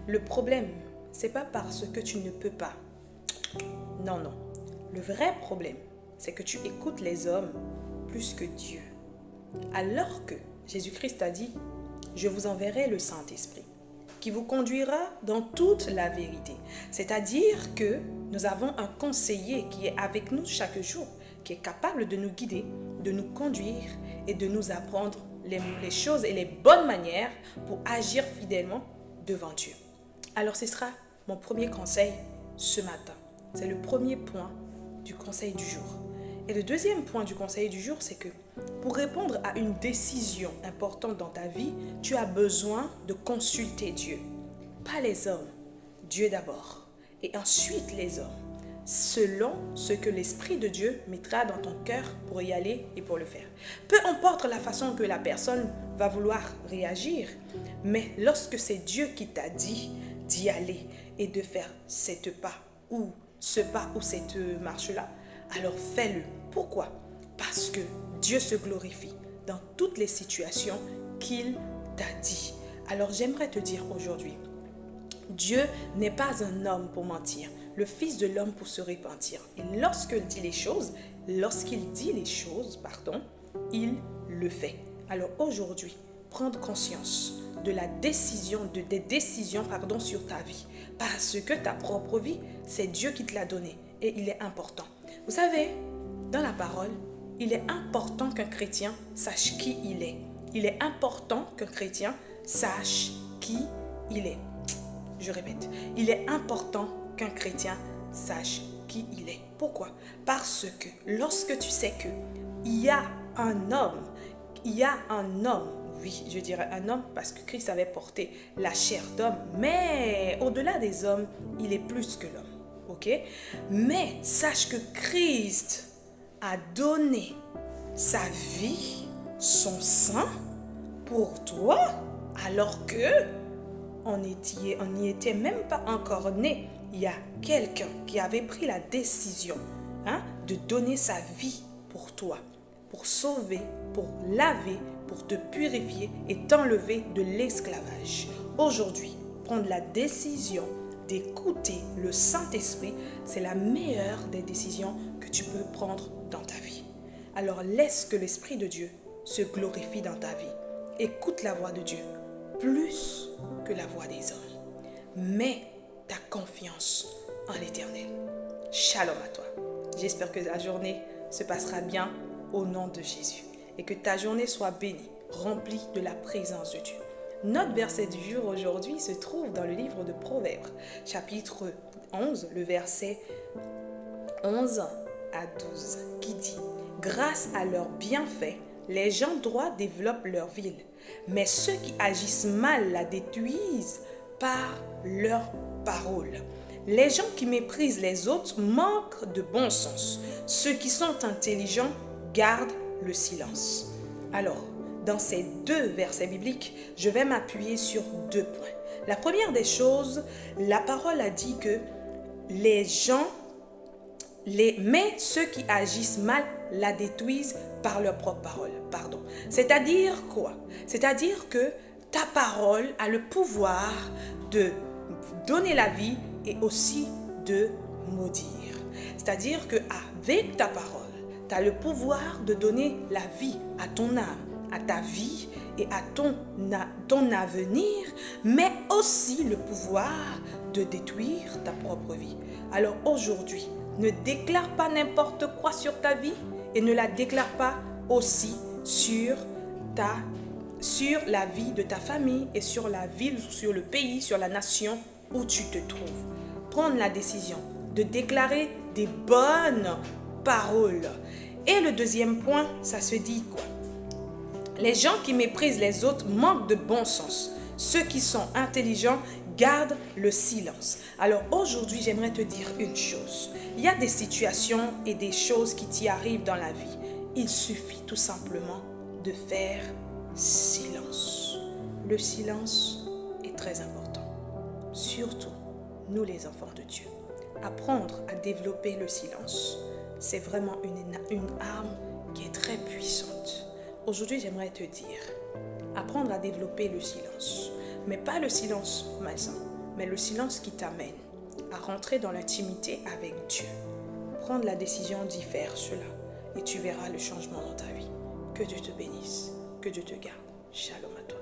Le problème, c'est pas parce que tu ne peux pas. Non, non. Le vrai problème, c'est que tu écoutes les hommes plus que Dieu. Alors que Jésus-Christ a dit, je vous enverrai le Saint-Esprit, qui vous conduira dans toute la vérité. C'est-à-dire que nous avons un conseiller qui est avec nous chaque jour, qui est capable de nous guider, de nous conduire et de nous apprendre les choses et les bonnes manières pour agir fidèlement devant Dieu. Alors ce sera mon premier conseil ce matin. C'est le premier point du conseil du jour. Et le deuxième point du conseil du jour, c'est que pour répondre à une décision importante dans ta vie, tu as besoin de consulter Dieu. Pas les hommes, Dieu d'abord. Et ensuite les hommes, selon ce que l'Esprit de Dieu mettra dans ton cœur pour y aller et pour le faire. Peu importe la façon que la personne va vouloir réagir, mais lorsque c'est Dieu qui t'a dit d'y aller et de faire cette pas ou cette marche-là, alors fais-le. Pourquoi? Parce que Dieu se glorifie dans toutes les situations qu'il t'a dit. Alors j'aimerais te dire aujourd'hui, Dieu n'est pas un homme pour mentir, le Fils de l'homme pour se repentir. Et lorsqu'il dit les choses, il le fait. Alors aujourd'hui, prendre conscience de la décision, des décisions sur ta vie. Parce que ta propre vie, c'est Dieu qui te l'a donnée et il est important. Vous savez, dans la parole, il est important qu'un chrétien sache qui il est. Il est important qu'un chrétien sache qui il est. Je répète, il est important qu'un chrétien sache qui il est. Pourquoi? Parce que lorsque tu sais que il y a un homme, oui, je dirais un homme parce que Christ avait porté la chair d'homme, mais au-delà des hommes, il est plus que l'homme, ok? Mais sache que Christ a donné sa vie, son sang pour toi, alors que on n'y était même pas encore né. Il y a quelqu'un qui avait pris la décision de donner sa vie pour toi, pour sauver, pour laver, pour te purifier et t'enlever de l'esclavage. Aujourd'hui, prendre la décision d'écouter le Saint-Esprit, c'est la meilleure des décisions que tu peux prendre dans ta vie. Alors laisse que l'Esprit de Dieu se glorifie dans ta vie. Écoute la voix de Dieu plus que la voix des hommes. Mets ta confiance en l'Éternel. Shalom à toi. J'espère que la journée se passera bien au nom de Jésus et que ta journée soit bénie, remplie de la présence de Dieu. Notre verset du jour aujourd'hui se trouve dans le livre de Proverbes, chapitre 11, le verset 11 à 12, qui dit « Grâce à leurs bienfaits, les gens droits développent leur ville, mais ceux qui agissent mal la détruisent par leurs paroles. Les gens qui méprisent les autres manquent de bon sens. Ceux qui sont intelligents gardent le silence. » Alors, dans ces deux versets bibliques, je vais m'appuyer sur 2 points. La première des choses, la parole a dit que mais ceux qui agissent mal la détruisent par leurs propres paroles. C'est-à-dire quoi? C'est-à-dire que ta parole a le pouvoir de donner la vie et aussi de maudire. C'est-à-dire qu'avec ta parole, tu as le pouvoir de donner la vie à ton âme, à ta vie et à ton avenir, mais aussi le pouvoir de détruire ta propre vie. Alors aujourd'hui, ne déclare pas n'importe quoi sur ta vie et ne la déclare pas aussi sur la vie de ta famille et sur la ville, sur le pays, sur la nation où tu te trouves. Prendre la décision de déclarer des bonnes paroles. Et le deuxième point, ça se dit quoi? Les gens qui méprisent les autres manquent de bon sens. Ceux qui sont intelligents gardent le silence. Alors aujourd'hui, j'aimerais te dire une chose. Il y a des situations et des choses qui t'y arrivent dans la vie. Il suffit tout simplement de faire silence. Le silence est très important. Surtout, nous les enfants de Dieu. Apprendre à développer le silence, c'est vraiment une arme qui est très puissante. Aujourd'hui, j'aimerais te dire, apprendre à développer le silence, mais pas le silence malsain, mais le silence qui t'amène à rentrer dans l'intimité avec Dieu. Prendre la décision d'y faire cela et tu verras le changement dans ta vie. Que Dieu te bénisse, que Dieu te garde. Shalom à toi.